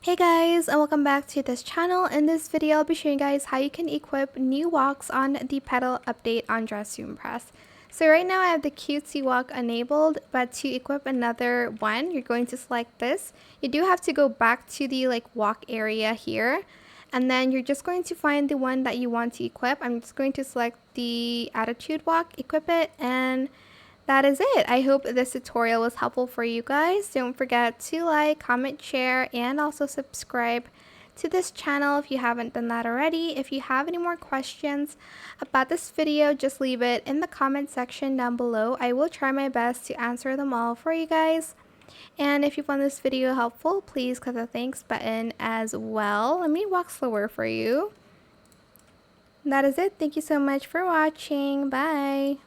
Hey guys, and welcome back to this channel. In this video, I'll be showing you guys how you can equip new walks on the Petal update on Dress To Impress. So right now I have the cutesy walk enabled, but to equip another one, you're going to select this. You do have to go back to the walk area here, and then you're just going to find the one that you want to equip. I'm just going to select the attitude walk, equip it, and that is it. I hope this tutorial was helpful for you guys. Don't forget to like, comment, share, and also subscribe to this channel if you haven't done that already. If you have any more questions about this video, just leave it in the comment section down below. I will try my best to answer them all for you guys. And if you found this video helpful, please click the thanks button as well. Let me walk slower for you. That is it. Thank you so much for watching. Bye.